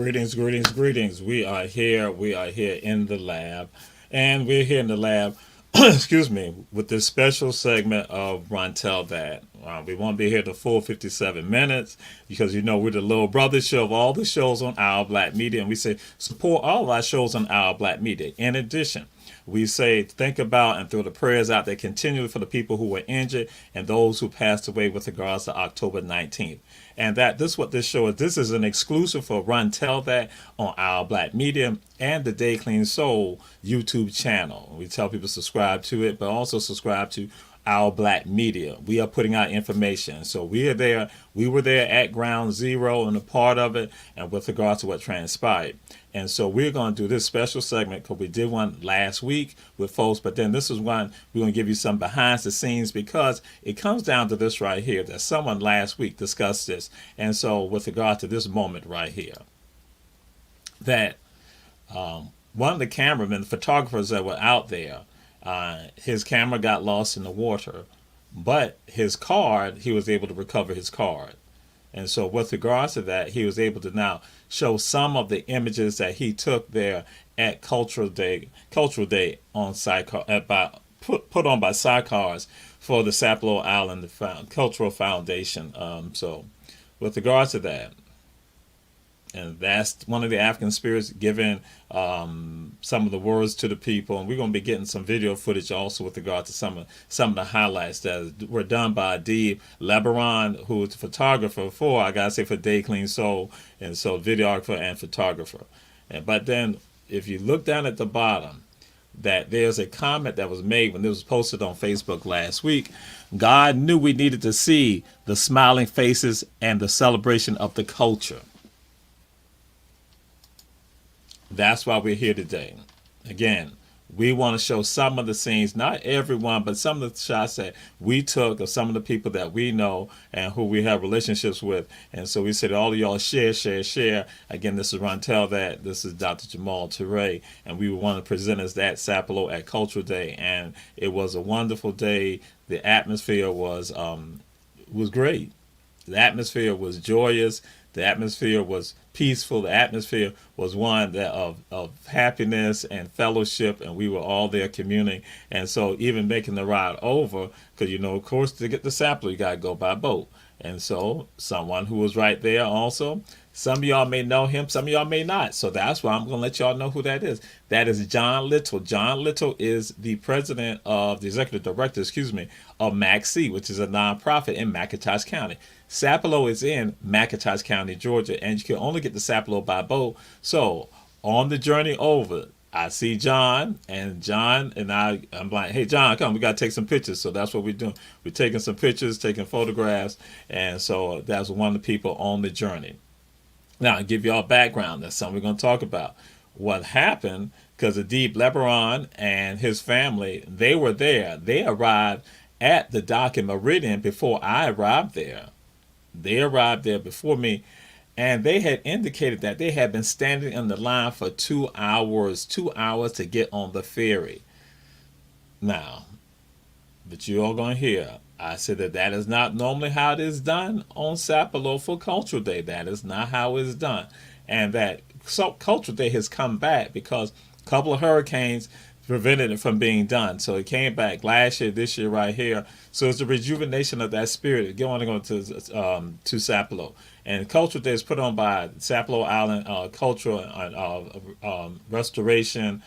greetings. We are here. We are here in the lab. And we're here in the lab, excuse me, with this special segment of Run Tell That. We won't be here the full 57 minutes because, we're the little brother show of all the shows on Our Black Media. And we say support all of our shows on Our Black Media. In addition, we say think about and throw the prayers out there continually for the people who were injured and those who passed away with regards to October 19th. And that this is what this show is. This is an exclusive for Run Tell That on Our Black Media and the Day Clean Soul YouTube channel. We tell people to subscribe to it, but also subscribe to Our Black Media. We are putting out information. So we are there. We were there at ground zero and a part of it and with regards to what transpired. And so we're going to do this special segment because we did one last week with folks, but then this is one we're going to give you some behind the scenes because it comes down to this right here that someone last week discussed this. And so with regard to this moment right here, that one of the cameramen, the photographers that were out there, his camera got lost in the water, but his card, he was able to recover his card. And so with regards to that, he was able to now show some of the images that he took there at Cultural Day on Sidecar, put on by Sidecars for the Sapelo Island Cultural Foundation. So with regards to that, and that's one of the African spirits giving some of the words to the people. And we're going to be getting some video footage also with regard to some of the highlights that were done by Adib Lebaron, who is the photographer for, I got to say, for Day Clean Soul, and so videographer and photographer. But then if you look down at the bottom, that there's a comment that was made when it was posted on Facebook last week. God knew we needed to see the smiling faces and the celebration of the culture. That's why we're here today. Again, we want to show some of the scenes, not everyone, but some of the shots that we took of some of the people that we know and who we have relationships with. And so we said, all of y'all share. Again, this is Ron Tell That. This is Dr. Jamal Toure. And we want to present us that Sapelo at Cultural Day. And it was a wonderful day. The atmosphere was great. The atmosphere was joyous. The atmosphere was peaceful. The atmosphere was one that of happiness and fellowship, and we were all there communing. And so even making the ride over, because, of course, to get the Sapelo, you got to go by boat. And so someone who was right there also, some of y'all may know him, some of y'all may not. So that's why I'm going to let y'all know who that is. That is John Little. John Little is the the executive director, of MACC, which is a nonprofit in McIntosh County. Sapelo is in McIntosh County, Georgia, and you can only get the Sapelo by boat. So on the journey over, I see John and I'm like, hey, John, come, we got to take some pictures. So that's what we're doing. We're taking some pictures, taking photographs. And so that's one of the people on the journey. Now, I'll give y'all background. That's something we're going to talk about. What happened, because Adib Lebaron and his family, they were there. They arrived at the dock in Meridian before I arrived there. They arrived there before me. And they had indicated that they had been standing in the line for 2 hours to get on the ferry. Now, but you all going to hear, I said that is not normally how it is done on Sapelo for Cultural Day. That is not how it's done. And that Cultural Day has come back because a couple of hurricanes prevented it from being done. So it came back last year, this year right here. So it's the rejuvenation of that spirit going to Sapelo. And Cultural Day is put on by Sapelo Island Cultural Restoration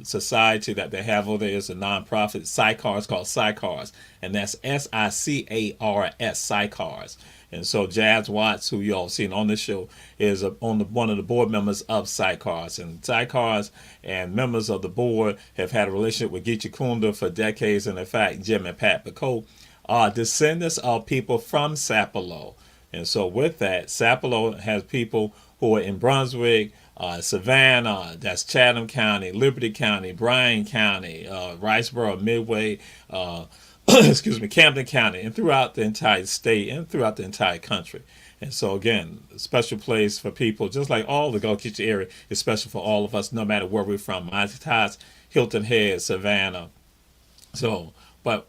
Society that they have over there. Is a nonprofit, Sidecars, called Sidecars. And that's SICARS, Sidecars. And so Jazz Watts, who you all seen on this show, is one of the board members of Sidecars. And Sidecars and members of the board have had a relationship with Geechee Kunda for decades. And in fact, Jim and Pat Bacot are descendants of people from Sapelo. And so with that, Sapelo has people who are in Brunswick, Savannah, that's Chatham County, Liberty County, Bryan County, Riceboro, Midway, Camden County, and throughout the entire state and throughout the entire country. And so again, a special place for people, just like all the Gulf Kitchen area is special for all of us, no matter where we're from. My ties, Hilton Head, Savannah. So, but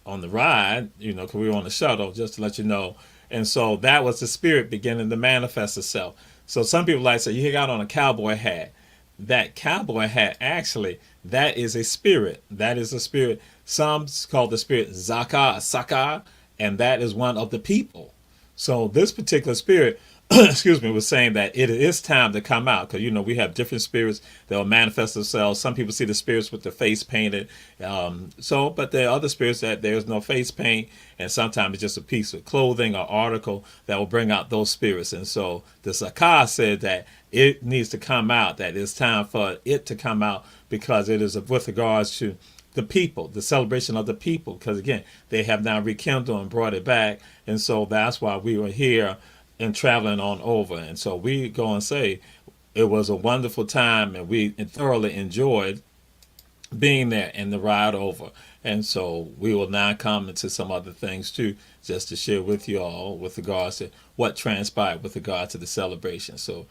on the ride, because we were on the shuttle, just to let you know. And so that was the spirit beginning to manifest itself. So some people like say you got on a cowboy hat. That cowboy hat actually, that is a spirit. That is a spirit. Some call the spirit Zaka, Saka, and that is one of the people. So this particular spirit, excuse me, was saying that it is time to come out because we have different spirits that will manifest themselves. Some people see the spirits with the face painted, but there are other spirits that there's no face paint, and sometimes it's just a piece of clothing or article that will bring out those spirits. And so the Sakah said that it needs to come out, that it's time for it to come out because it is with regards to the people, the celebration of the people, because again, they have now rekindled and brought it back. And so that's why we were here and traveling on over. And so we go and say it was a wonderful time and we thoroughly enjoyed being there and the ride over. And so we will now come into some other things too, just to share with you all with regards to what transpired with regard to the celebration. So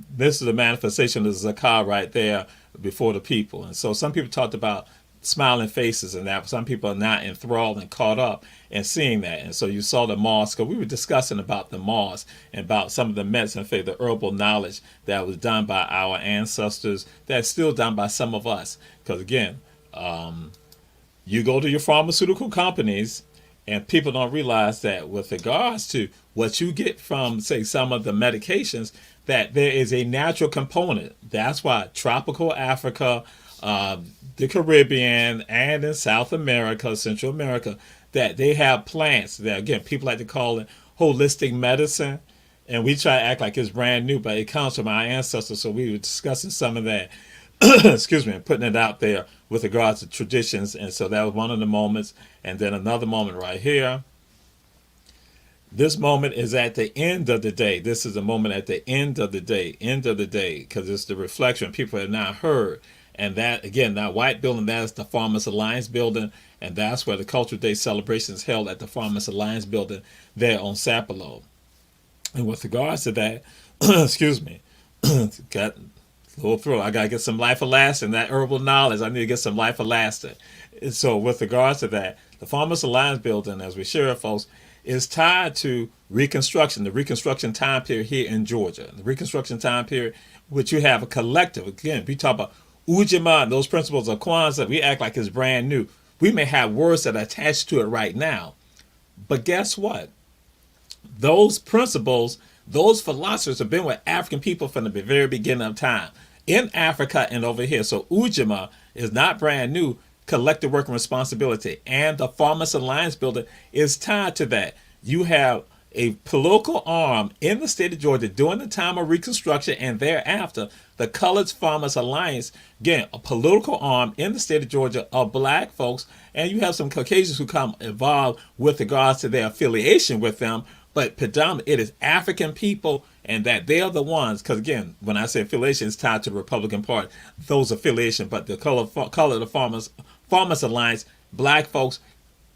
this is a manifestation of Zakah right there before the people. And so some people talked about smiling faces and that some people are not enthralled and caught up and seeing that. And so you saw the mosque. We were discussing about the mosque and about some of the medicine faith, the herbal knowledge that was done by our ancestors, that's still done by some of us. Because again, you go to your pharmaceutical companies and people don't realize that with regards to what you get from, say, some of the medications, that there is a natural component. That's why tropical Africa, the Caribbean, and in South America, Central America, that they have plants that, again, people like to call it holistic medicine. And we try to act like it's brand new, but it comes from our ancestors. So we were discussing some of that, excuse me, and putting it out there with regards to traditions. And so that was one of the moments. And then another moment right here. This moment is at the end of the day. This is a moment at the end of the day, because it's the reflection people have not heard. And that, again, that white building, that is the Farmers Alliance building. And that's where the Cultural Day celebration is held at the Farmers Alliance building there on Sapelo. And with regards to that, excuse me, got a little throat. I got to get some life elastin, that herbal knowledge. I need to get some life elastin. And so with regards to that, the Farmers Alliance building, as we share it, folks, is tied to Reconstruction, the Reconstruction time period here in Georgia. The Reconstruction time period, which you have a collective. Again, we talk about Ujima and those principles of Kwanzaa, we act like it's brand new. We may have words that are attached to it right now. But guess what? Those principles, those philosophers have been with African people from the very beginning of time. In Africa and over here. So Ujima is not brand new. Collective working responsibility. And the Farmers Alliance building is tied to that. You have a political arm in the state of Georgia during the time of Reconstruction and thereafter, the Colored Farmers Alliance, again, a political arm in the state of Georgia of black folks, and you have some Caucasians who come involved with regards to their affiliation with them, but predominantly it is African people, and that they are the ones, because again, when I say affiliation, it's tied to the Republican Party, those affiliation, but the Colored Farmers Alliance, black folks,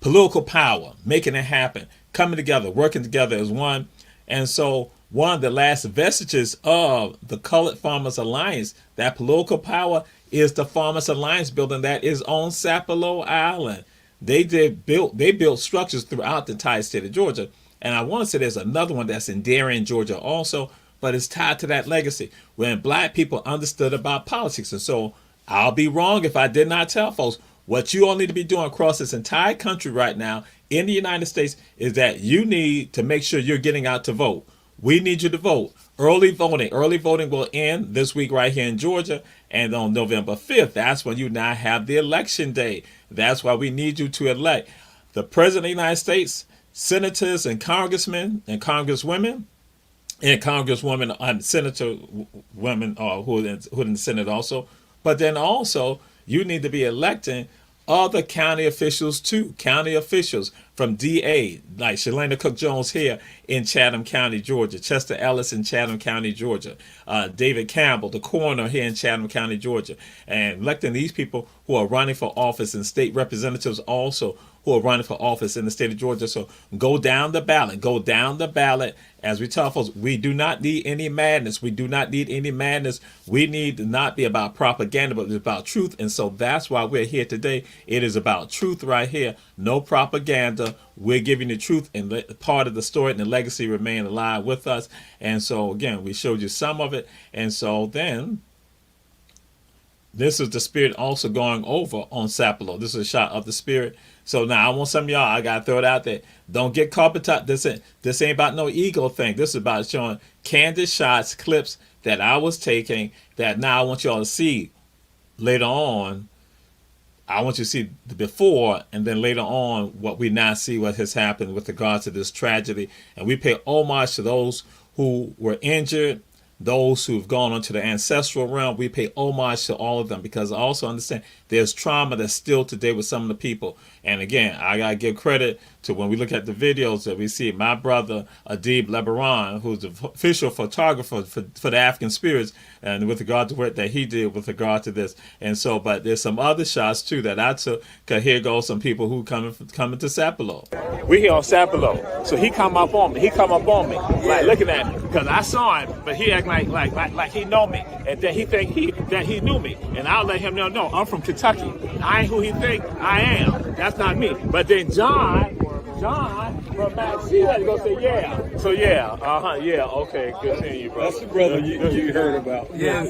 political power, making it happen, coming together, working together as one. And so one of the last vestiges of the Colored Farmers Alliance, that political power, is the Farmers Alliance building that is on Sapelo Island. They built structures throughout the entire state of Georgia. And I want to say there's another one that's in Darien, Georgia also, but it's tied to that legacy when black people understood about politics. And so I'll be wrong if I did not tell folks what you all need to be doing across this entire country right now in the United States is that you need to make sure you're getting out to vote. We need you to vote. Early voting. Early voting will end this week right here in Georgia. And on November 5th, that's when you now have the election day. That's why we need you to elect the President of the United States, senators and congressmen and congresswomen, and congresswomen and senator women who are in the Senate also. But then also, you need to be electing other county officials too. County officials from DA, like Shalana Cook Jones here in Chatham County, Georgia. Chester Ellis in Chatham County, Georgia. David Campbell, the coroner here in Chatham County, Georgia. And electing these people who are running for office and state representatives also who are running for office in the state of Georgia. So go down the ballot. Go down the ballot. As we tell folks, we do not need any madness. We do not need any madness. We need to not be about propaganda, but it's about truth. And so that's why we're here today. It is about truth right here. No propaganda. We're giving the truth, and let part of the story and the legacy remain alive with us. And so, again, we showed you some of it. And so then, this is the Spirit also going over on Sapelo. This is a shot of the Spirit. So now I want some of y'all, I got to throw it out there. Don't get carpet top. This ain't about no ego thing. This is about showing candid shots, clips that I was taking that now I want y'all to see later on. I want you to see the before, and then later on what we now see what has happened with regards to this tragedy. And we pay homage to those who were injured, those who've gone onto the ancestral realm. We pay homage to all of them, because I also understand there's trauma that's still today with some of the people. And again, I gotta give credit to, when we look at the videos that we see, my brother Adib Lebaron, who's the official photographer for the African Spirits, and with regard to work that he did with regard to this. And so, but there's some other shots too that I took, because here goes some people who coming to Sapelo. We here on Sapelo, so he come up on me. Like looking at me, because I saw him, but he act like he know me, and then he think that he knew me, and I'll let him know, no, I'm from Kentucky. I ain't who he think I am. That's not me. But then John from Maxine had to go say, yeah. So yeah, yeah, okay, good seeing you, bro. That's the brother you heard about. Yes.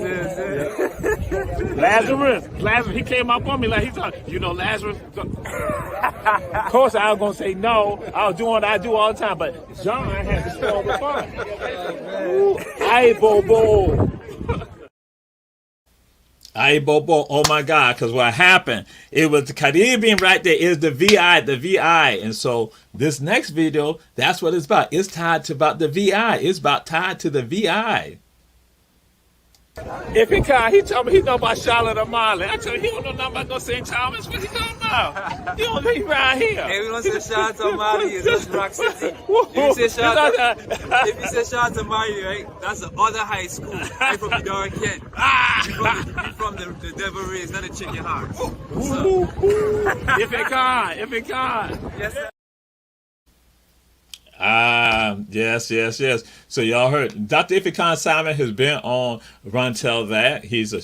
Lazarus, he came up on me like he thought, Lazarus. Of course, I was gonna say no. I was doing what I do all the time, but John had to start the fun. Hey, Bobo. Aye, Bobo, oh my God, because what happened, it was the Caribbean right there, is the VI. And so this next video, that's what it's about. It's tied to about the VI. It's about tied to the VI. If he can't, he told me he know about Charlotte or Marley. I told him he don't know nothing about no St. Thomas. What he talking about? He don't think right here. Hey, we don't say Charlotte or Marley, it's just Rock City. If you say Charlotte or Marley, right, that's the other high school. I'm from Midori Kent. We from the Devil Rays, not the Chicken Hearts. So. If it can't. Yes, sir. Yes. So y'all heard Dr. Ifikon Simon has been on Run Tell That. He's a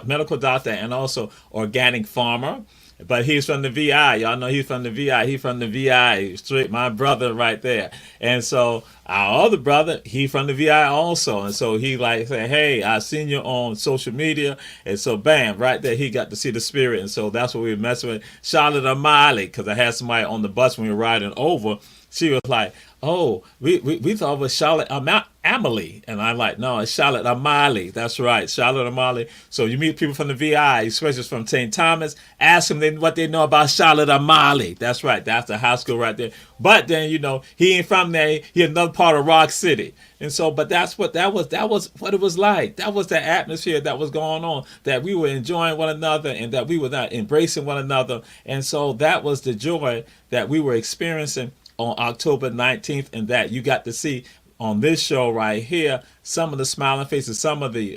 medical doctor and also organic farmer. But he's from the VI. Y'all know he's from the VI. He's from the VI. Straight, my brother right there. And so our other brother, he from the VI also. And so he like said, hey, I seen you on social media. And so bam, right there, he got to see the Spirit. And so that's what we were messing with. Charlotte O'Malley, because I had somebody on the bus when we were riding over. She was like, oh, we thought it was Charlotte Amalie. And I'm like, no, it's Charlotte O'Malley. That's right, Charlotte O'Malley. So you meet people from the VI, especially from St. Thomas, ask them what they know about Charlotte O'Malley. That's right, that's the high school right there. But then, he ain't from there. He another part of Rock City. And so, but that was what it was like. That was the atmosphere that was going on, that we were enjoying one another and that we were not embracing one another. And so that was the joy that we were experiencing on October 19th, and that you got to see on this show right here some of the smiling faces, some of the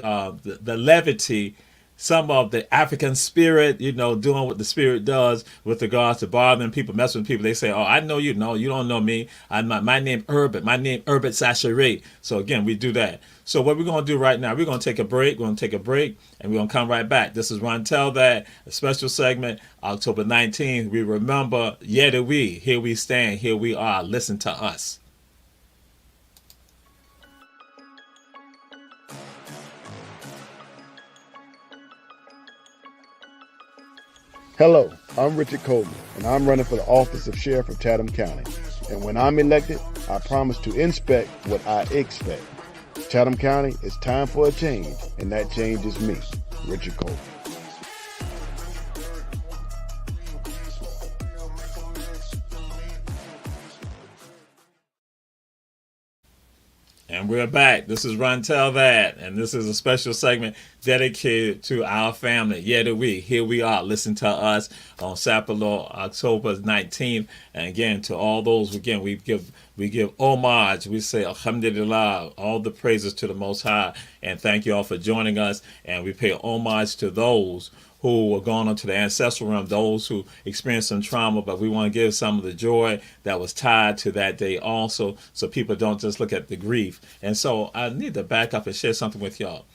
levity, some of the African spirit, doing what the Spirit does with regards to bothering people, messing with people. They say, oh, I know you. No, you don't know me. My name Herbert. My name Herbert Sachere. So again, we do that. So what we're going to do right now, we're going to take a break. We're going to take a break, and we're going to come right back. This is Run Tell That, a special segment, October 19th. We remember, here we stand, here we are. Listen to us. Hello, I'm Richard Coleman, and I'm running for the office of Sheriff of Chatham County. And when I'm elected, I promise to inspect what I expect. Chatham County, it's time for a change, and that change is me, Richard Coleman. And we're back. This is Run Tell That, and this is a special segment dedicated to our family. Here we are. Listen to us on Sapelo, October 19th. And again, to all those, we give We give homage. We say alhamdulillah, all the praises to the Most High. And thank you all for joining us. And we pay homage to those who are going on to the ancestral realm, those who experienced some trauma, but we want to give some of the joy that was tied to that day also, so people don't just look at the grief. And so I need to back up and share something with y'all.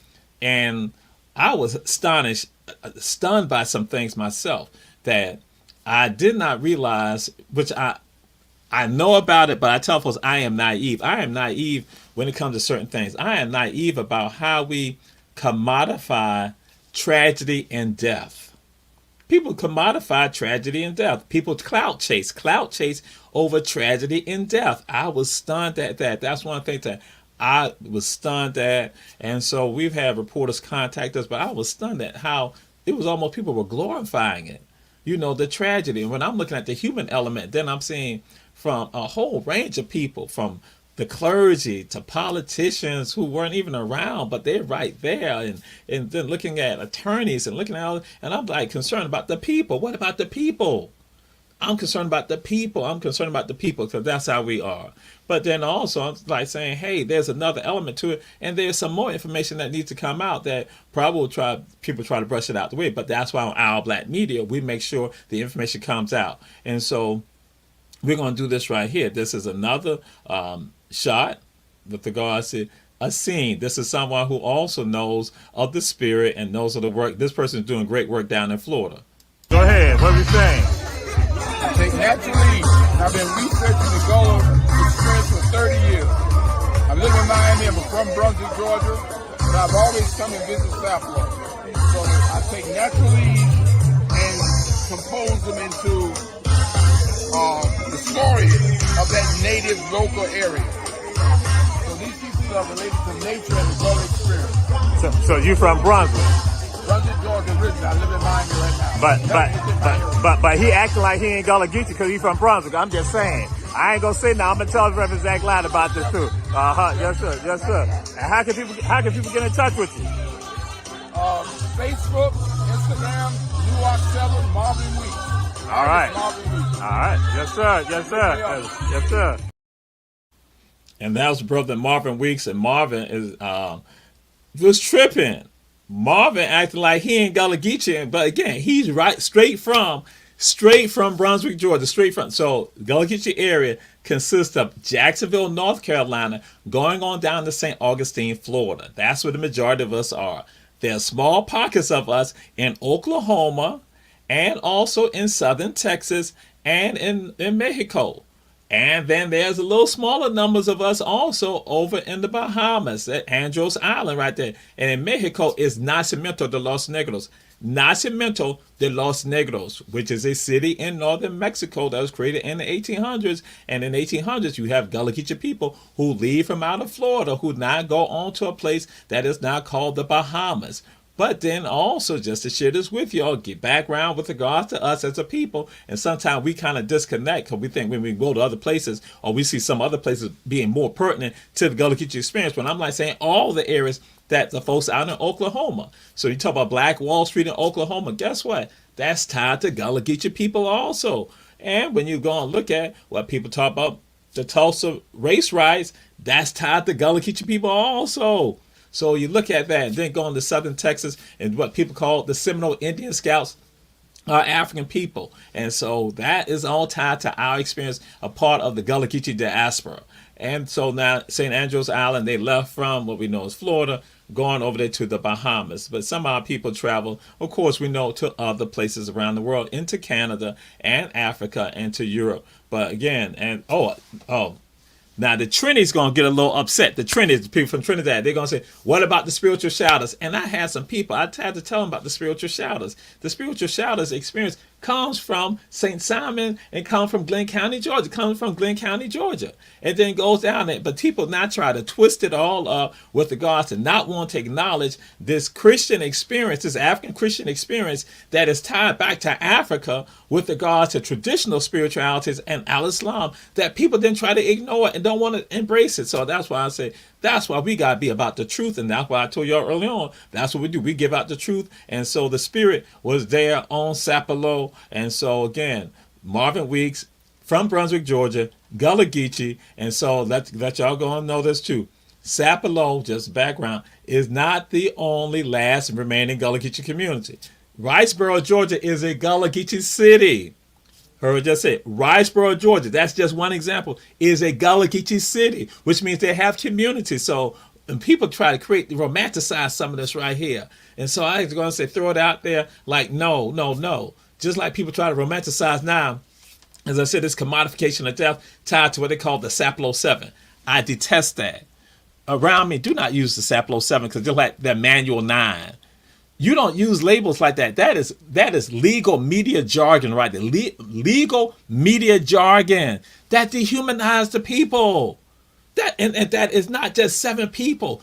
And I was stunned by some things myself that I did not realize, which I know about it, but I tell folks I am naive. I am naive when it comes to certain things. I am naive about how we commodify tragedy and death. People commodify tragedy and death. People clout chase over tragedy and death. I was stunned at that. That's one thing that I was stunned at. And so we've had reporters contact us, but I was stunned at how it was almost people were glorifying it. You know, the tragedy. And when I'm looking at the human element, then I'm seeing from a whole range of people, from the clergy to politicians who weren't even around, but they're right there, and then looking at attorneys and looking at all, and I'm like concerned about the people. What about the people? I'm concerned about the people. I'm concerned about the people because that's how we are. But then also I'm like saying, hey, there's another element to it, and there's some more information that needs to come out that probably people try to brush it out the way. But that's why on Our Black Media we make sure the information comes out, and so we're going to do this right here. This is another shot with regards to a scene. This is someone who also knows of the spirit and knows of the work. This person is doing great work down in Florida. Go ahead. What are we saying? I take natural leave. I've been researching the Gullah experience for 30 years. I live in Miami. I'm from Brunswick, Georgia, but I've always come and visit Sapelo. So I take natural leave and compose them into the story of that native local area. So these pieces are related to nature and the Gullah experience. So you from Brunswick? Brunswick, Georgia, originally. I live in Miami right now. But he acting like he ain't Gullah Geechee because he's from Brunswick. I'm just saying. I ain't gonna say now. I'm gonna tell Reverend Zach Light about this too. Yes sir, yes sir. And how can people get in touch with you? Facebook, Instagram, New Rock 7, Marvin Weeks. All right. All right. Yes, sir. Yes, sir. Yes, sir. And that was brother Marvin Weeks, and Marvin is was tripping. Marvin acting like he ain't Gullah Geechee, but again, he's right straight from Brunswick, Georgia, straight from. So Gullah Geechee area consists of Jacksonville, North Carolina, going on down to St. Augustine, Florida. That's where the majority of us are. There are small pockets of us in Oklahoma, and also in southern Texas and in Mexico. And then there's a little smaller numbers of us also over in the Bahamas, at Andros Island right there. And in Mexico is Nacimiento de los Negros. Nacimiento de los Negros, which is a city in northern Mexico that was created in the 1800s. And in the 1800s, you have Gullah Geechee people who leave from out of Florida, who now go on to a place that is now called the Bahamas. But then also, just to share this with y'all, get background with regards to us as a people. And sometimes we kind of disconnect because we think when we go to other places or we see some other places being more pertinent to the Gullah Geechee experience. When I'm like saying all the areas that the folks out in Oklahoma. So you talk about Black Wall Street in Oklahoma. Guess what? That's tied to Gullah Geechee people also. And when you go and look at what people talk about, the Tulsa race riots, that's tied to Gullah Geechee people also. So you look at that and then go into southern Texas and what people call the Seminole Indian Scouts are African people. And so that is all tied to our experience, a part of the Gullah Geechee diaspora. And so now St. Andrews Island, they left from what we know as Florida, going over there to the Bahamas. But some of our people travel, of course, we know, to other places around the world, into Canada and Africa and to Europe. But again, and now, the Trinity's going to get a little upset. The Trinity, the people from Trinidad, they're going to say, what about the spiritual shouters? And I had some people, I had to tell them about the spiritual shouters. The spiritual shouters experience comes from St. Simon and comes from Glenn County, Georgia. Comes from Glenn County, Georgia. And then goes down there. But people now try to twist it all up with regards to not want to acknowledge this Christian experience, this African Christian experience that is tied back to Africa with regards to traditional spiritualities and al-Islam, that people then try to ignore it and don't want to embrace it. So that's why I say, that's why we got to be about the truth. And that's why I told y'all early on, that's what we do. We give out the truth. And so the spirit was there on Sapelo. And so again, Marvin Weeks, from Brunswick, Georgia, Gullah Geechee, and so let y'all go and know this too. Sapelo, just background, is not the only last remaining Gullah Geechee community. Riceboro, Georgia is a Gullah Geechee city. Heard just say Riceboro, Georgia, that's just one example, is a Gullah Geechee city, which means they have community. So when people try to romanticize some of this right here. And so I was going to say, throw it out there like, no. Just like people try to romanticize now, as I said, this commodification of death tied to what they call the Sapelo 7. I detest that. Around me, do not use the Sapelo 7 because they're like the Manual 9. You don't use labels like that. That is legal media jargon right there. Legal media jargon that dehumanizes the people. And that is not just 7 people.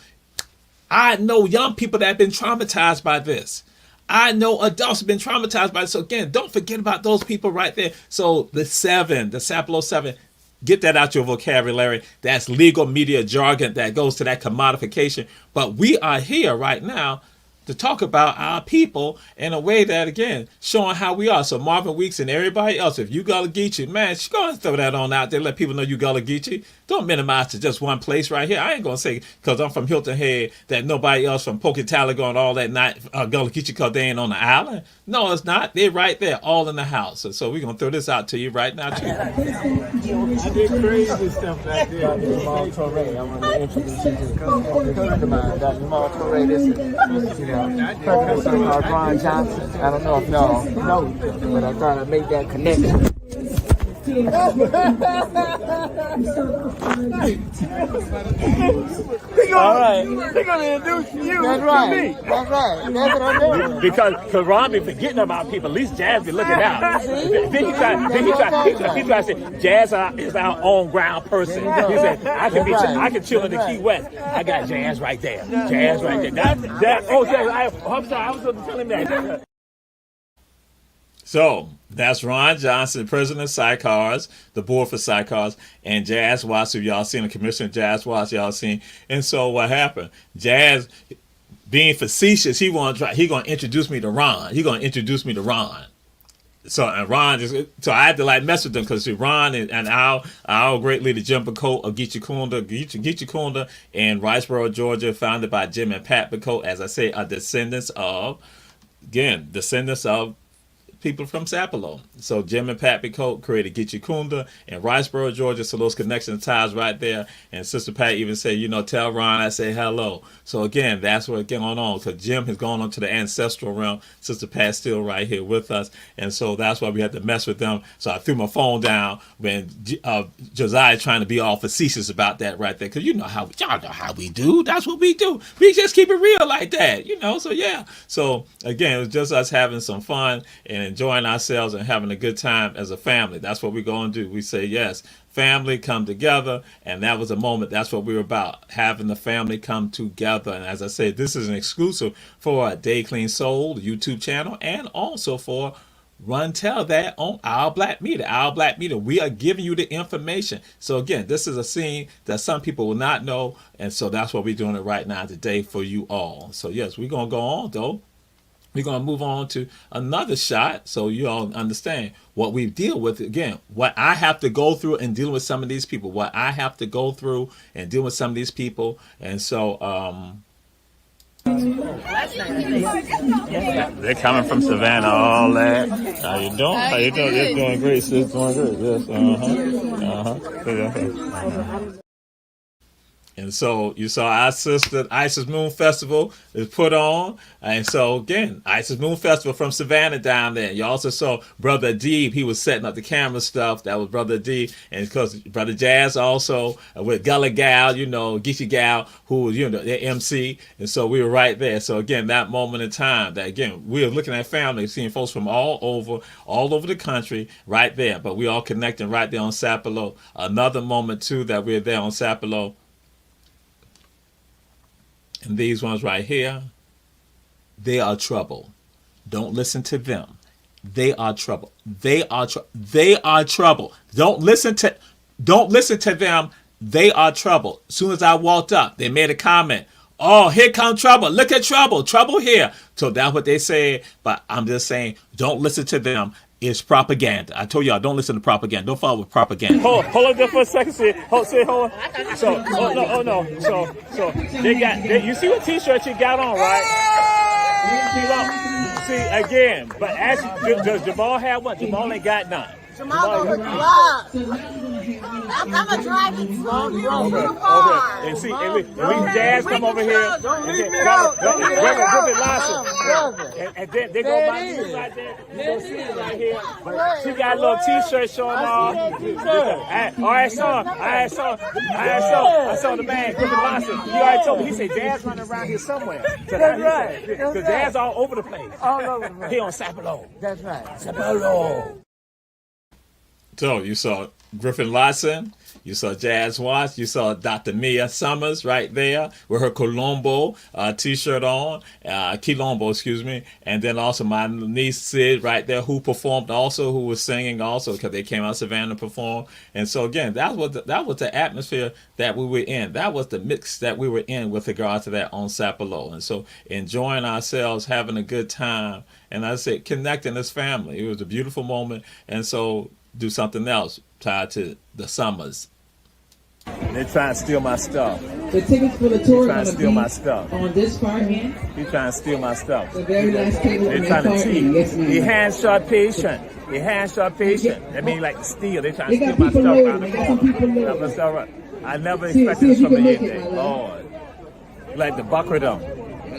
I know young people that have been traumatized by this. I know adults have been traumatized by this. So again, don't forget about those people right there. So the Sapelo 7, get that out your vocabulary. That's legal media jargon that goes to that commodification. But we are here right now to talk about our people in a way that, again, showing how we are. So Marvin Weeks and everybody else, if you Gullah Geechee, man, go ahead and throw that on out there. Let people know you Gullah Geechee. Don't minimize to just one place right here. I ain't going to say, because I'm from Hilton Head, that nobody else from Pocatello and all that not Gullah Geechee because they ain't on the island. No, it's not. They're right there, all in the house. So we're going to throw this out to you right now, too. I did crazy stuff back there. Dr. Jamal Torre. I want to introduce you to a friend of mine, Dr. Jamal Torre. This is Professor Ron Johnson. I don't know if y'all know, but I thought I'd make that connection. All right. They're going to introduce you That's to right. me. That's right. That's what I'm doing. Because Ron be forgetting about people. At least Jazz be looking out. Then he try to say Jazz is our own ground person. He said I can chill in the Key West. I got Jazz right there. Jazz right there. I'm sorry. I was supposed to tell him that. So that's Ron Johnson, president of SICARS, the board for SICARS, and Jazz Watts, who y'all seen, the commissioner Jazz Watts, y'all seen. And so what happened? Jazz, being facetious, he gonna introduce me to Ron. So and Ron so I had to like mess with them because Ron and our great leader Jim Bacote of Geechee Kunda in Riceboro, Georgia, founded by Jim and Pat Bacote, as I say, are descendants of people from Sapelo. So Jim and Pat Bacote created Geechee Kunda in Riceboro, Georgia. So those connections ties right there. And Sister Pat even said, tell Ron I say hello. So again, that's what's going on. Because Jim has gone on to the ancestral realm. Sister Pat's still right here with us. And so that's why we had to mess with them. So I threw my phone down when Josiah trying to be all facetious about that right there. Because y'all know how we do. That's what we do. We just keep it real like that. So yeah. So again, it was just us having some fun and enjoying ourselves and having a good time as a family. That's what we're going to do. We say, yes, family come together. And that was a moment. That's what we were about, having the family come together. And as I said, this is an exclusive for Day Clean Soul, the YouTube channel, and also for Run Tell That on Our Black Media. Our Black Media, we are giving you the information. So again, this is a scene that some people will not know. And so that's what we're doing it right now today for you all. So yes, we're going to go on though. We're going to move on to another shot so you all understand what we deal with. Again, what I have to go through in dealing with some of these people, And so, they're coming from Savannah, all that. How you doing? You're doing great, sis. Doing good. Yes. And so you saw our sister Isis Moon Festival is put on. And so again, Isis Moon Festival from Savannah down there. You also saw Brother Deeb. He was setting up the camera stuff. That was Brother Deeb. And because Brother Jazz also with Gullah Gal, Geechee Gal, who was, the MC. And so we were right there. So again, that moment in time that again, we were looking at family, seeing folks from all over the country right there. But we all connecting right there on Sapelo. Another moment too that we're there on Sapelo. And these ones right here, they are trouble. Don't listen to them. They are trouble. They are trouble. Don't listen to them. They are trouble. As soon as I walked up, they made a comment. Oh, here comes trouble. Look at trouble. Trouble here. So that's what they said. But I'm just saying, don't listen to them. is propaganda. I told y'all, don't listen to propaganda. Don't follow with propaganda. Hold on there for a second. Hold on. So, no. So you see what T-shirt you got on, right? See again, but does Jamal have one? Jamal ain't got none. Jamal goes to I'm a driving slow. Okay. And see, and we Jazz come over here. Don't leave me out. And then they go by you right there. You don't see it right here. But she got a little T-shirt showing off. I saw the man, Griffin Lawson. He already told me. He said Jazz running around here somewhere. That's right. Because Jazz all over the place. All over the place. He on Sapelo. That's right. Sapelo. So you saw Griffin Lawson, you saw Jazz Watts, you saw Dr. Mia Summers right there with her Colombo T-shirt on, Quilombo, excuse me, and then also my niece Sid right there, who performed also, who was singing also, because they came out of Savannah to perform. And so again, that was the atmosphere that we were in. That was the mix that we were in with regard to that on Sapelo. And so enjoying ourselves, having a good time, and I said connecting as family. It was a beautiful moment, and so do something else tied to the summers. They're trying to steal my stuff. The tickets for the tour trying to steal my stuff. On this far end. He's trying to steal my stuff. The very last table They're on trying that to far cheat. end. Yes, ma'am. He hands-shot patient. He hands-shot patient. That means like steal. They're trying to They got steal my people stuff loaded. around the They got some people corner. loaded. That's all right. I never See expected if this you from the can make end it, day. my love. Lord. Like the bucker them.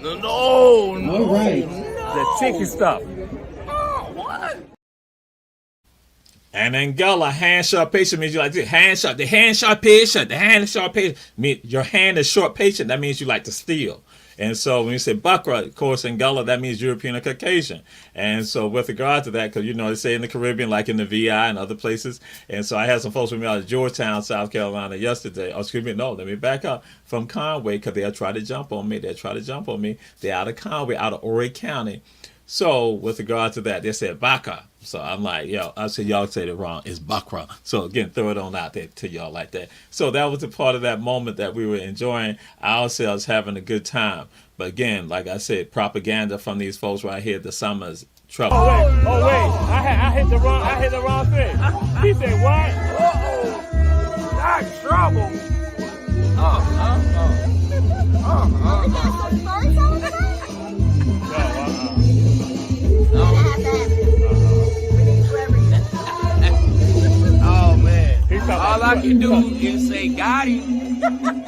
No. All right. The cheeky stuff. And Angela, hand-sharp patient means you like to hand-sharp. The hand-sharp patient, mean your hand is short patient. That means you like to steal. And so when you say Bakra, of course, Angela, that means European or Caucasian. And so with regard to that, because, you know, they say in the Caribbean, like in the VI and other places. And so I had some folks with me out of Georgetown, South Carolina yesterday. Oh, excuse me, no, let me back up. From Conway, because they'll try to jump on me. They're out of Conway, out of Horry County. So with regard to that, they said Baka. So I'm like, I said, y'all said it wrong. It's Bakra. So again, throw it on out there to y'all like that. So that was a part of that moment that we were enjoying ourselves, having a good time. But again, like I said, propaganda from these folks right here, the Summers, trouble. Oh wait. I hit the wrong thing. He said what? Not trouble. Oh man. All I can do is say got him.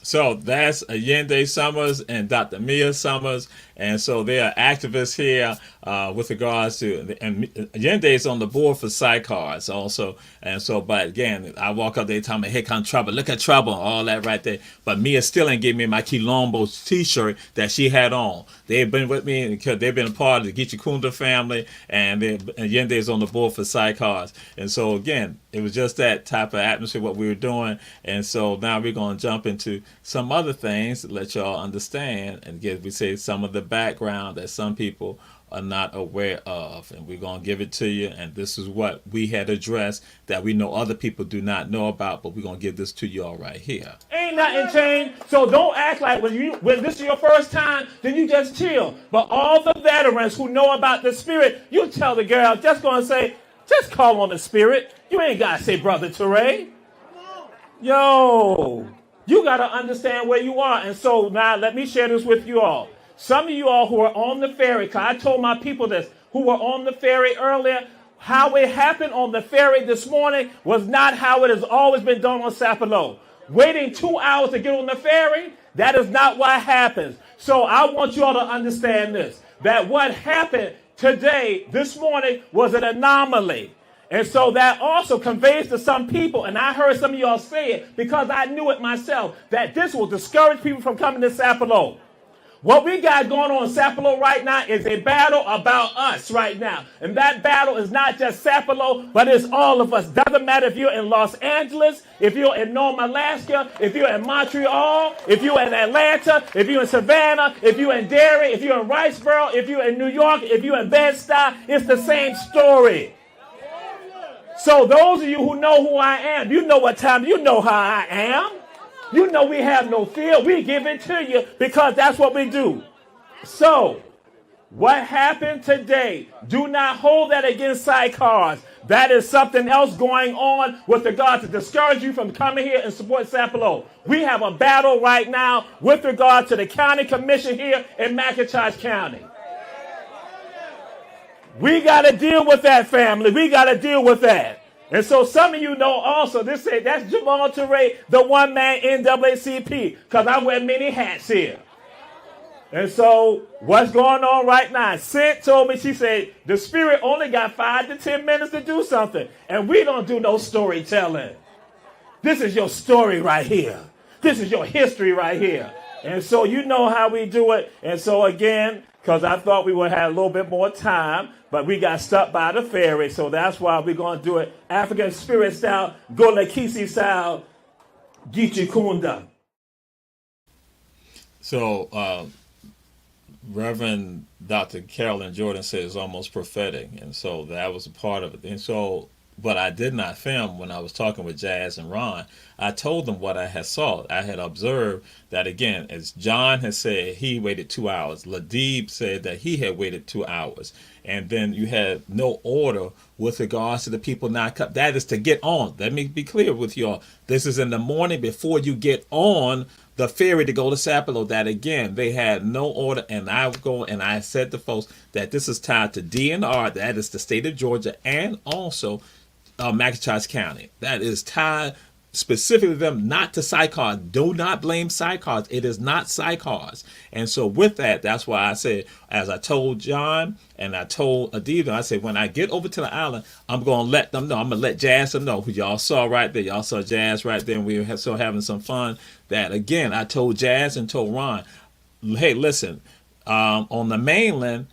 So that's Allende Summers and Dr. Mia Summers. And so they are activists here with regards to, and Allende is on the board for Psychars also. And so, but again, I walk up there telling me, here come trouble, look at trouble, all that right there. But Mia still ain't giving me my Quilombo t-shirt that she had on. They've been with me because they've been a part of the Gichikunda family, and Allende is on the board for Psychars. And so again, it was just that type of atmosphere, what we were doing. And so now we're going to jump into some other things to let y'all understand, and again, we say some of the background that some people are not aware of, and we're going to give it to you. And this is what we had addressed that we know other people do not know about, but we're going to give this to y'all right here. Ain't nothing changed, so don't act like when this is your first time, then you just chill. But all the veterans who know about the spirit, you tell the girl, just going to say, just call on the spirit. You ain't got to say Brother Teray. Yo, you got to understand where you are. And so now let me share this with you all. Some of you all who are on the ferry, because I told my people this, who were on the ferry earlier, how it happened on the ferry this morning was not how it has always been done on Sapelo. Waiting 2 hours to get on the ferry, that is not what happens. So I want you all to understand this, that what happened today, this morning, was an anomaly. And so that also conveys to some people, and I heard some of y'all say it because I knew it myself, that this will discourage people from coming to Sapelo. What we got going on in Sapelo right now is a battle about us right now. And that battle is not just Sapelo, but it's all of us. Doesn't matter if you're in Los Angeles, if you're in Nome, Alaska, if you're in Montreal, if you're in Atlanta, if you're in Savannah, if you're in Derry, if you're in Riceboro, if you're in New York, if you're in Bed-Stuy, it's the same story. So those of you who know who I am, you know what time, you know how I am. You know we have no fear. We give it to you because that's what we do. So What happened today, do not hold that against sidecars. That is something else going on with regard to discourage you from coming here and support Sapelo. We have a battle right now with regard to the county commission here in McIntosh County. We got to deal with that, family. We got to deal with that. And so some of you know also, that's Jamal Toure, the one-man NAACP, because I wear many hats here. And so what's going on right now? Sint told me, she said, the Spirit only got 5 to 10 minutes to do something. And we don't do no storytelling. This is your story right here. This is your history right here. And so you know how we do it. And so again, because I thought we would have a little bit more time, but we got stuck by the ferry. So that's why we're going to do it African Spirit style, Golakisi style, Gichi Kunda. So, Reverend Dr. Carolyn Jordan said it's almost prophetic, and so that was a part of it. And so, but I did not film when I was talking with Jazz and Ron. I told them what I had saw. I had observed that, again, as John had said, he waited 2 hours. Ladib said that he had waited 2 hours. And then you had no order with regards to the people not come. That is to get on. Let me be clear with y'all. This is in the morning before you get on the ferry to go to Sapelo. That again, they had no order, and I would go and I said to folks that this is tied to DNR, that is the state of Georgia, and also McIntosh County. That is tied specifically to them, not to sidecars. Do not blame sidecars. It is not sidecars. And so with that, that's why I said, as I told John and I told Adiva, I said, when I get over to the island, I'm going to let them know. I'm going to let Jazz know, who y'all saw right there. Y'all saw Jazz right there, and we were still having some fun. That, again, I told Jazz and told Ron, hey, listen, on the mainland,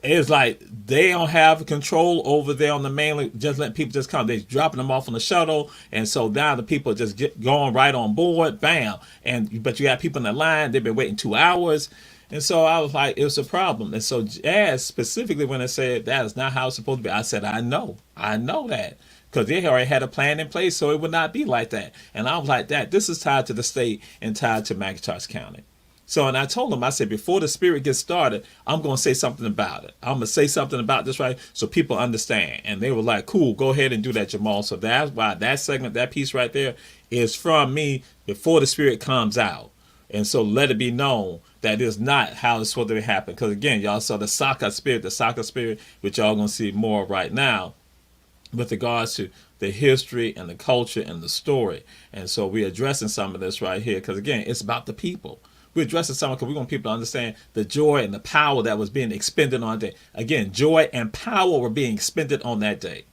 it's like they don't have control over there on the mainland. Just letting people just come. They're dropping them off on the shuttle, and so now the people just going right on board. Bam! But you got people in the line. They've been waiting 2 hours, and so I was like, it was a problem. And so Jazz specifically, when I said that is not how it's supposed to be, I said I know that. Because they already had a plan in place, so it would not be like that. And I was like, this is tied to the state and tied to McIntosh County. So, and I told them, I said, before the Spirit gets started, I'm going to say something about it. I'm going to say something about this, right, so people understand. And they were like, cool, go ahead and do that, Jamal. So that's why that segment, that piece right there is from me before the Spirit comes out. And so let it be known that is not how it's supposed to happen. Because, again, y'all saw the soccer spirit, which y'all going to see more right now, with regards to the history and the culture and the story. And so we're addressing some of this right here because, again, it's about the people. We're addressing some because we want people to understand the joy and the power that was being expended on that day. Again, joy and power were being expended on that day.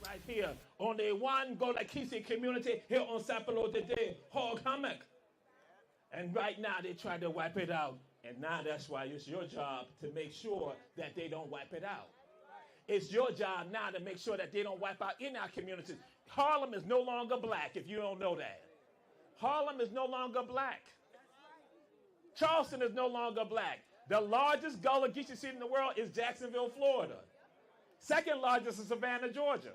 Right here on the one Golakisi community here on Sapelo today, Hog Hammock. And right now they try to wipe it out. And now that's why it's your job to make sure that they don't wipe it out. It's your job now to make sure that they don't wipe out in our communities. Harlem is no longer black, if you don't know that. Harlem is no longer black. Charleston is no longer black. The largest Gullah Geechee city in the world is Jacksonville, Florida. Second largest is Savannah, Georgia.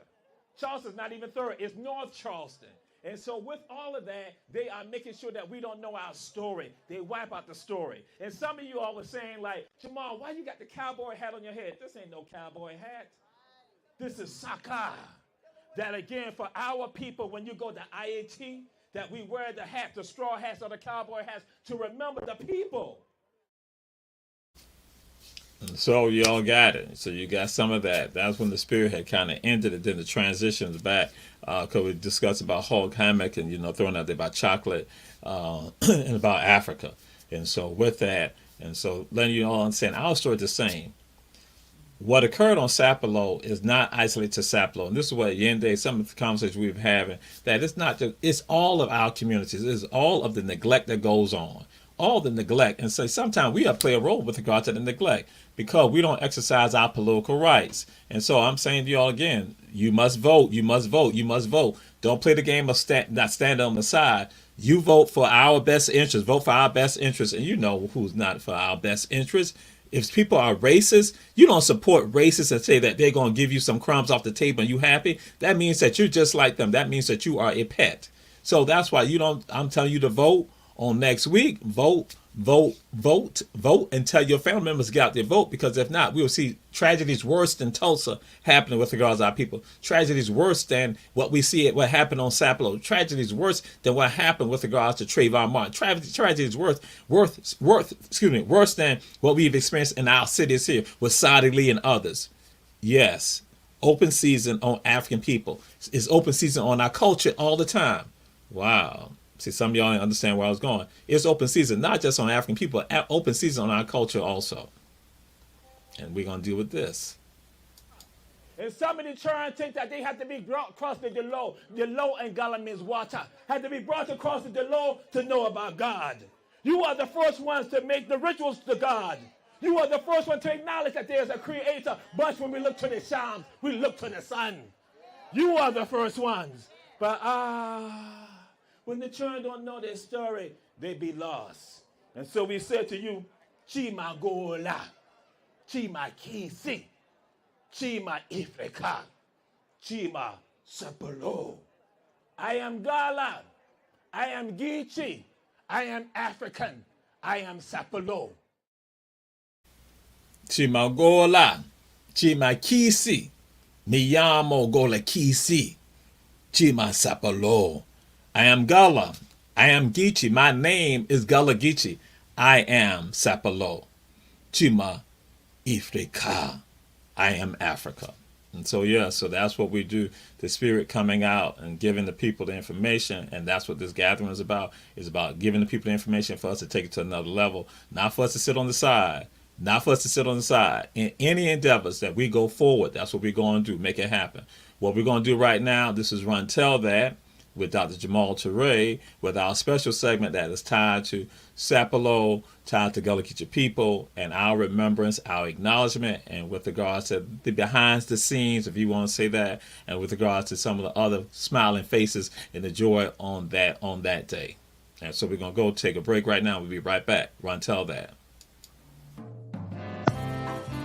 Charleston's not even third. It's North Charleston. And so with all of that, they are making sure that we don't know our story. They wipe out the story. And some of you all were saying, like, Jamal, why you got the cowboy hat on your head? This ain't no cowboy hat. This is Saka. That, again, for our people, when you go to IAT, that we wear the hat, the straw hats or the cowboy hats, to remember the people. So y'all got it. So you got some of that. That's when the Spirit had kind of ended it. Then the transitions back, because we discussed about Hog Hammock and, throwing out there about chocolate and about Africa. And so with that, and so letting you all understand, our story is the same. What occurred on Sapelo is not isolated to Sapelo. And this is what Yende, some of the conversations we've been having, that it's not just, it's all of our communities. It's all of the neglect that goes on. All the neglect. And so sometimes we have to play a role with regard to the neglect because we don't exercise our political rights. And so I'm saying to y'all again, you must vote, you must vote, you must vote. Don't play the game of not stand on the side. You vote for our best interest. Vote for our best interest. And you know who's not for our best interest. If people are racist, you don't support racists and say that they're going to give you some crumbs off the table and you happy. That means that you're just like them. That means that you are a pet. So that's why I'm telling you to vote on next week. Vote vote, and tell your family members to get out there vote, because if not, we will see tragedies worse than Tulsa happening with regards to our people. Tragedies worse than what we see what happened on Sapelo. Tragedies worse than what happened with regards to Trayvon Martin. Tragedies worse than what we've experienced in our cities here with Saudi Lee and others. Yes, open season on African people. It's open season on our culture all the time. Wow. See, some of y'all didn't understand where I was going. It's open season, not just on African people, open season on our culture also. And we're going to deal with this. And somebody try and think that they have to be brought across the Delo and Galamins water. Had to be brought across the Delo to know about God. You are the first ones to make the rituals to God. You are the first one to acknowledge that there's a creator. But when we look to the Shams, we look to the sun. You are the first ones. But when the children don't know their story, they be lost. And so we said to you, Chima Gola, Chima Kisi, Chima Ifrika, Chima Sapelo. I am Gala, I am Geechee, I am African, I am Sapelo. Chima Gola, Chima Kisi, Miyamo Gola Kisi, Chima Sapelo. I am Gala. I am Geechee. My name is Gala Geechee. I am Sapelo. Chima Ifrika. I am Africa. And so, yeah, so that's what we do. The spirit coming out and giving the people the information. And that's what this gathering is about. It's about giving the people the information for us to take it to another level. Not for us to sit on the side. Not for us to sit on the side. In any endeavors that we go forward, that's what we're going to do. Make it happen. What we're going to do right now, this is Run Tell That, with Dr. Jamal Toure, with our special segment that is tied to Sapelo, tied to Gullah Geechee people, and our remembrance, our acknowledgement, and with regards to the behind the scenes, if you want to say that, and with regards to some of the other smiling faces and the joy on that day. And so we're going to go take a break right now. We'll be right back. Run Tell That.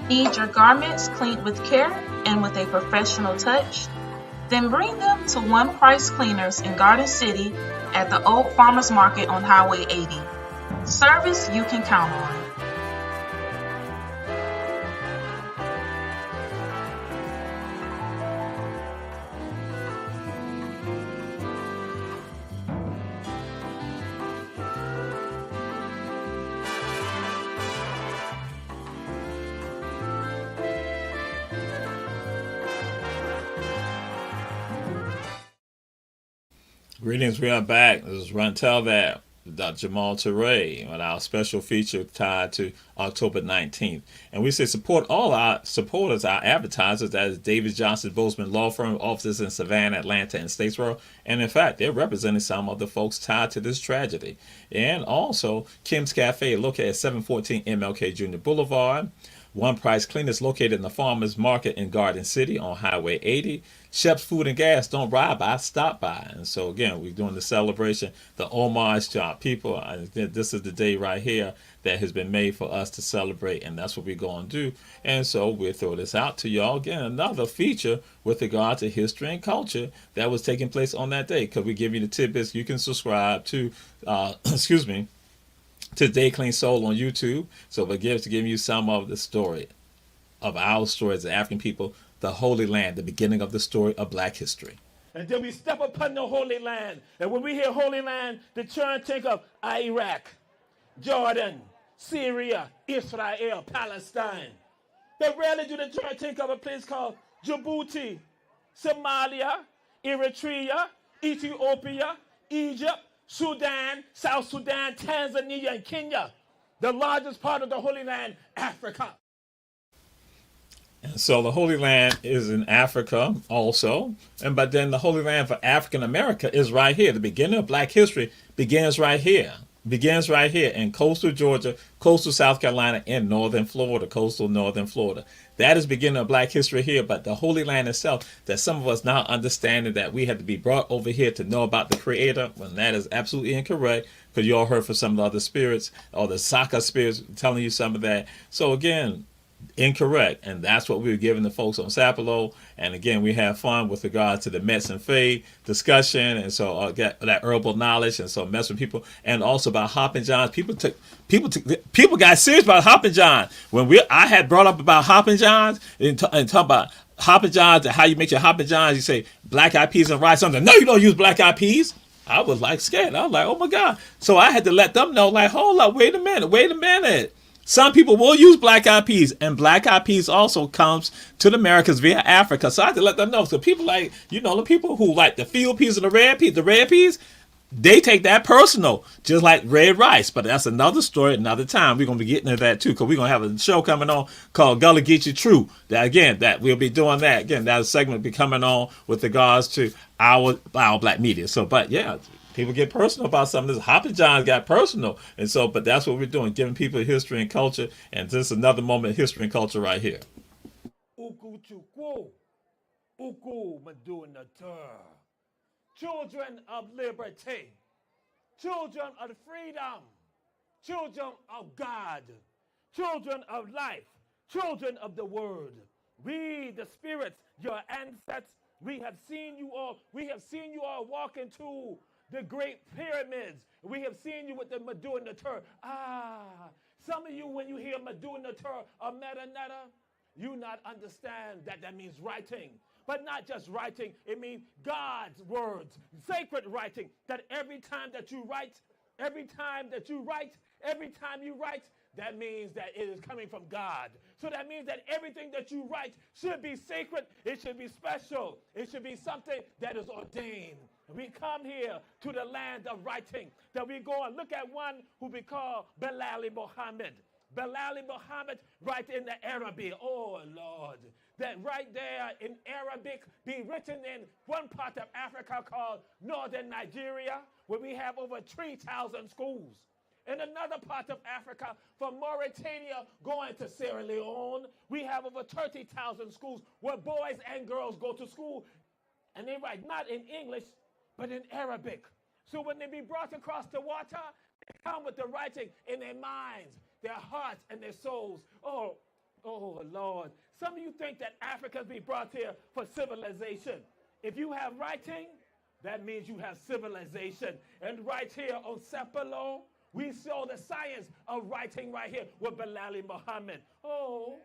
Need your garments cleaned with care and with a professional touch? Then bring them to One Price Cleaners in Garden City at the Old Farmers Market on Highway 80. Service you can count on. Greetings, we are back. This is Run Tell That with Dr. Jamal Toure on our special feature tied to October 19th. And we say support all our supporters, our advertisers, that is David Johnson Bozeman Law Firm, offices in Savannah, Atlanta, and Statesboro. And in fact, they're representing some of the folks tied to this tragedy. And also, Kim's Cafe, located at 714 MLK Jr. Boulevard. One Price Cleaners, located in the Farmers Market in Garden City on Highway 80. Shep's Food and Gas, don't ride by, stop by. And so again, we're doing the celebration, the homage to our people. This is the day right here that has been made for us to celebrate, and that's what we're going to do. And so we'll throw this out to y'all again, another feature with regard to history and culture that was taking place on that day. Because we give you the tidbits. You can subscribe to, to Day Clean Soul on YouTube. So we're giving you some of the story of our story as African people, the Holy Land, the beginning of the story of Black history. And then we step upon the Holy Land. And when we hear Holy Land, the children think of Iraq, Jordan, Syria, Israel, Palestine. But rarely do the children think of a place called Djibouti, Somalia, Eritrea, Ethiopia, Egypt, Sudan, South Sudan, Tanzania, and Kenya. The largest part of the Holy Land, Africa. And so the Holy Land is in Africa also. But then the Holy Land for African America is right here. The beginning of Black history begins right here. Begins right here in coastal Georgia, coastal South Carolina, and northern Florida, coastal northern Florida. That is beginning of Black history here. But the Holy Land itself, that some of us now understanding that we had to be brought over here to know about the Creator, when that is absolutely incorrect, because you all heard from some of the other spirits, or the Saka spirits telling you some of that. So again, incorrect. And that's what we were giving the folks on Sapelo. And again, we have fun with regard to the medicine faith discussion, and so get that herbal knowledge, and so mess with people, and also about Hoppin' Johns. People got serious about Hoppin' Johns when I had brought up about Hoppin' Johns and talk about Hoppin' Johns and how you make your Hoppin' Johns. You say black eyed peas and rice. Something. No, you don't use black eyed peas. I was like scared. I was like, oh my God. So I had to let them know, like, hold up, wait a minute. Some people will use black eyed peas, and black eyed peas also comes to the Americas via Africa. So I had to let them know. So people like, the people who like the field peas and the red peas, they take that personal, just like red rice. But that's another story, another time. We're going to be getting into that too, because we're going to have a show coming on called Gullah Get You True. That we'll be doing that. Again, that segment will be coming on with regards to our black media. So, but yeah, people get personal about some of this. Hoppin' John got personal. And so, but that's what we're doing, giving people history and culture. And this is another moment of history and culture right here. Children of liberty, children of freedom, children of God, children of life, children of the word. We, the spirits, your ancestors, we have seen you all walk into the great pyramids. We have seen you with the Maduna Tur. Some of you, when you hear Maduna Tur or Metanetta, you not understand that means writing. But not just writing, it means God's words, sacred writing, that every time you write, that means that it is coming from God. So that means that everything that you write should be sacred, it should be special, it should be something that is ordained. We come here to the land of writing, that we go and look at one who we call Belali Muhammad. Belali Muhammad write in the Arabic. Oh, Lord. That right there in Arabic be written in one part of Africa called Northern Nigeria, where we have over 3,000 schools. In another part of Africa, from Mauritania going to Sierra Leone, we have over 30,000 schools where boys and girls go to school, and they write not in English, but in Arabic. So when they be brought across the water, they come with the writing in their minds, their hearts, and their souls. Oh, Lord. Some of you think that Africans be brought here for civilization. If you have writing, that means you have civilization. And right here on Sapelo, we show the science of writing right here with Belali Muhammad. Oh,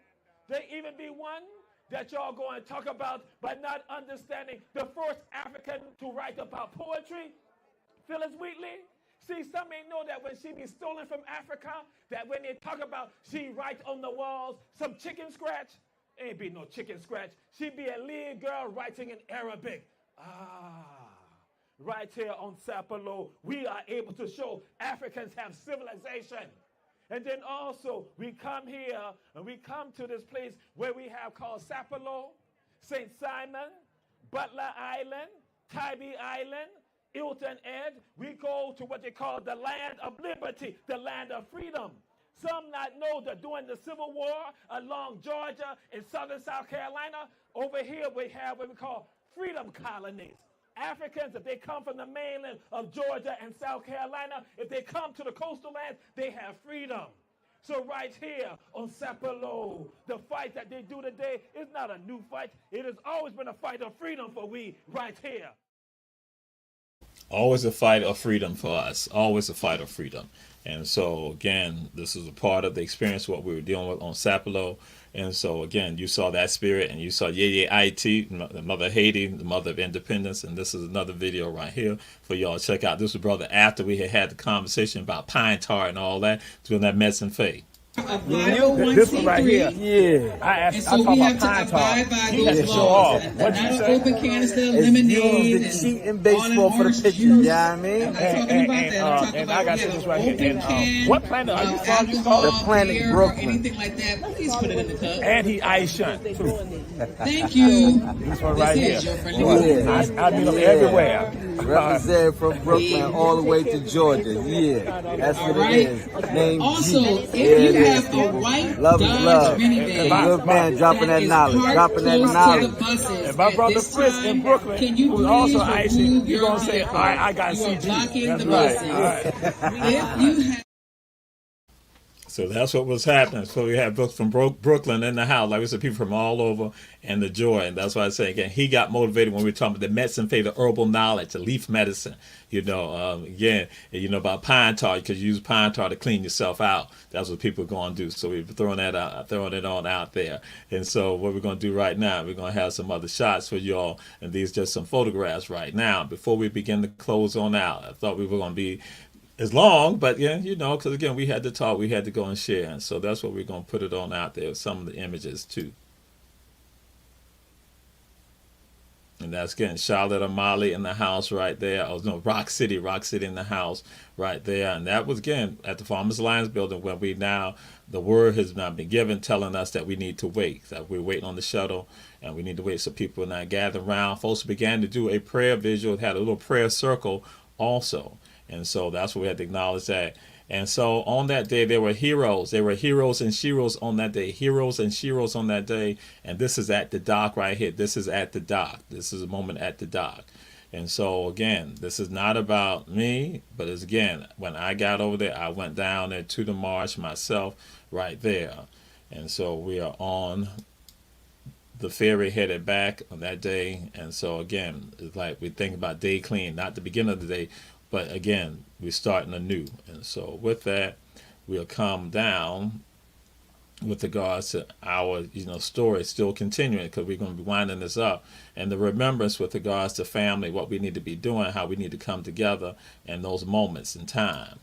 there even be one that y'all going to talk about by not understanding the first African to write about poetry, Phyllis Wheatley. See, some may know that when she be stolen from Africa, that when they talk about she write on the walls some chicken scratch, ain't be no chicken scratch. She be a lead girl writing in Arabic. Right here on Sapelo, we are able to show Africans have civilization. And then also, we come here and we come to this place where we have called Sapelo, St. Simon, Butler Island, Tybee Island, Hilton Ed. We go to what they call the land of liberty, the land of freedom. Some not know that during the Civil War along Georgia and southern South Carolina, over here we have what we call freedom colonies. Africans, if they come from the mainland of Georgia and South Carolina, if they come to the coastal lands, they have freedom. So right here on Sapelo, the fight that they do today is not a new fight. It has always been a fight of freedom for we right here. Always a fight of freedom for us. Always a fight of freedom. And so, again, this is a part of the experience, what we were dealing with on Sapelo. And so, again, you saw that spirit, and you saw Yeye It, the mother of Haiti, the mother of independence. And this is another video right here for y'all to check out. This was brother after we had the conversation about pine tar and all that, doing that medicine faith. This one right here. Yeah. I talk about pine tar. He has to show off. What you say? Open canister, lemonade, the cheat in baseball for the pitchers, you know what I mean? And I got this right here. And what planet are you from? You call the planet Brooklyn. Anything like that, please put it in the cup. And he ice shunt, too. Thank you. This one right here. I meet him everywhere. Represent from Brooklyn all the way to Georgia. Yeah, that's what it is. Named Also, G. if you have a white love is love. minivan, Good man dropping that knowledge. Dropping that knowledge. And my brother Chris in Brooklyn, who's also icing, you're going to say, all right, I got CG. That's right. So that's what was happening. So we had books from Brooklyn in the house. Like we said, people from all over, and the joy. And that's why I say again, he got motivated when we were talking about the medicine faith, the herbal knowledge, the leaf medicine. Again, about pine tar. You could use pine tar to clean yourself out. That's what people are going to do. So we're throwing it on out there. And so what we're going to do right now, we're going to have some other shots for y'all. And these just some photographs right now. Before we begin to close on out, I thought we were going to be as long, but yeah, because again, we had to talk, we had to go and share, and so that's what we're going to put it on out there, some of the images too. And that's getting Charlotte O'Malley in the house right there. Rock City in the house right there. And that was again at the Farmers Alliance building where the word has now been given telling us that we need to wait, that we're waiting on the shuttle and we need to wait so people are not gathering around. Folks began to do a prayer visual, had a little prayer circle also. And so that's what we had to acknowledge that. And so on that day, there were heroes. There were heroes and sheroes on that day. Heroes and sheroes on that day. And this is at the dock right here. This is at the dock. This is a moment at the dock. And so, again, this is not about me, but it's, again, when I got over there, I went down there to the march myself right there. And so we are on the ferry headed back on that day. And so, again, it's like we think about day clean, not the beginning of the day, but again, we're starting anew. And so with that, we'll come down with regards to our story still continuing, because we're going to be winding this up, and the remembrance with regards to family, what we need to be doing, how we need to come together in those moments in time.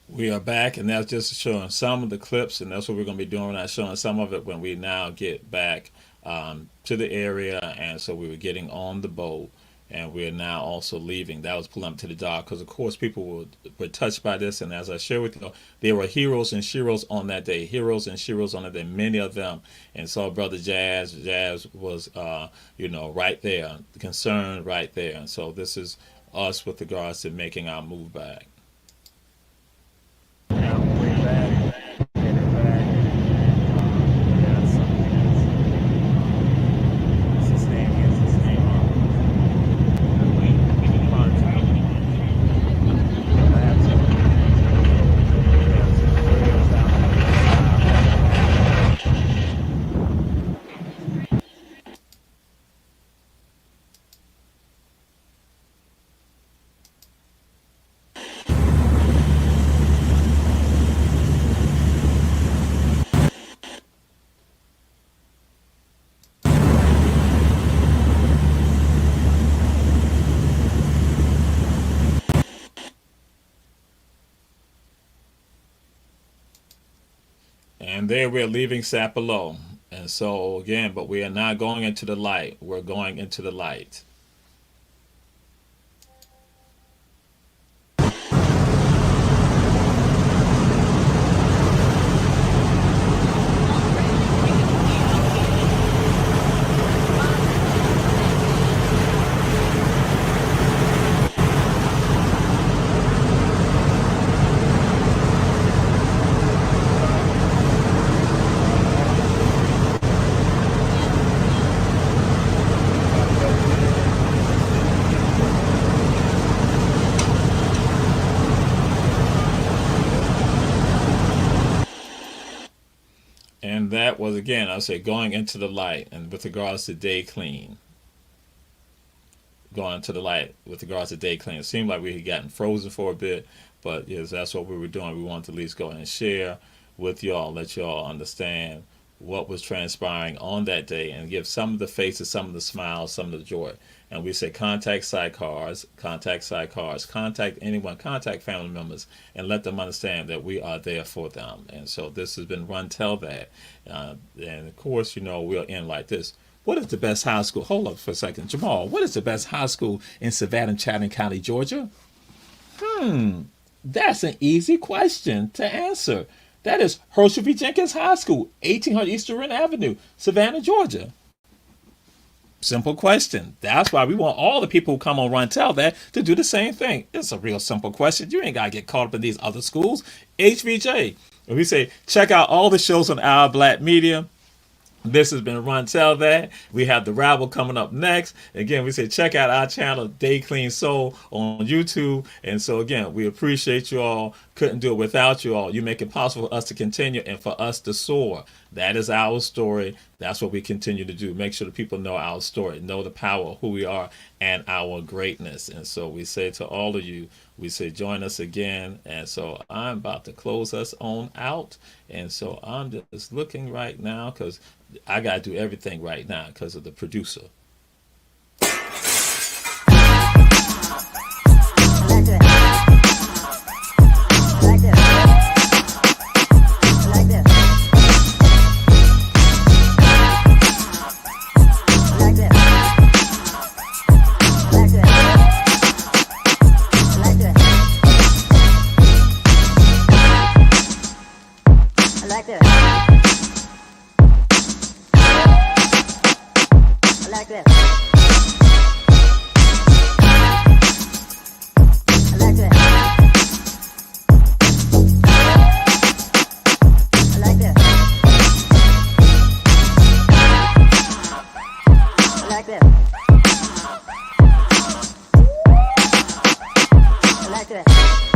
We are back, and that's just showing some of the clips, and that's what we're going to be doing. We're not showing some of it when we now get back to the area, and so we were getting on the boat, and we're now also leaving. That was pulling up to the dock, because of course people were touched by this, and as I shared with you, there were heroes and sheroes on that day, heroes and sheroes on that day, many of them. And so Brother Jazz was, right there, concerned right there. And so this is us with regards to making our move back. And there we're leaving Sapelo. And so again, but we are not going into the light. We're going into the light. that was, again, I say going into the light, and with regards to day clean. Going to the light with regards to day clean. It seemed like we had gotten frozen for a bit, but yes, that's what we were doing. We wanted to at least go and share with y'all, let y'all understand what was transpiring on that day, and give some of the faces, some of the smiles, some of the joy. And we say contact sidecars, contact anyone, contact family members, and let them understand that we are there for them. And so this has been Run Tell That. And of course, we'll end like this. What is the best high school? Hold up for a second. Jamal, what is the best high school in Savannah and Chatham County, Georgia? That's an easy question to answer. That is Herschel V. Jenkins High School, 1800 East Durant Avenue, Savannah, Georgia. Simple question. That's why we want all the people who come on Run Tell That to do the same thing. It's a real simple question. You ain't got to get caught up in these other schools. HVJ. And we say, check out all the shows on Our Black Media. This has been Run Tell That. We have the Rabble coming up next. Again, we say check out our channel, Day Clean Soul, on YouTube. And so again, we appreciate you all. Couldn't do it without you all. You make it possible for us to continue and for us to soar. That is our story. That's what we continue to do. Make sure the people know our story, know the power of who we are and our greatness. And so we say to all of you, we say join us again. And so I'm about to close us on out. And so I'm just looking right now because I got to do everything right now because of the producer. Like that.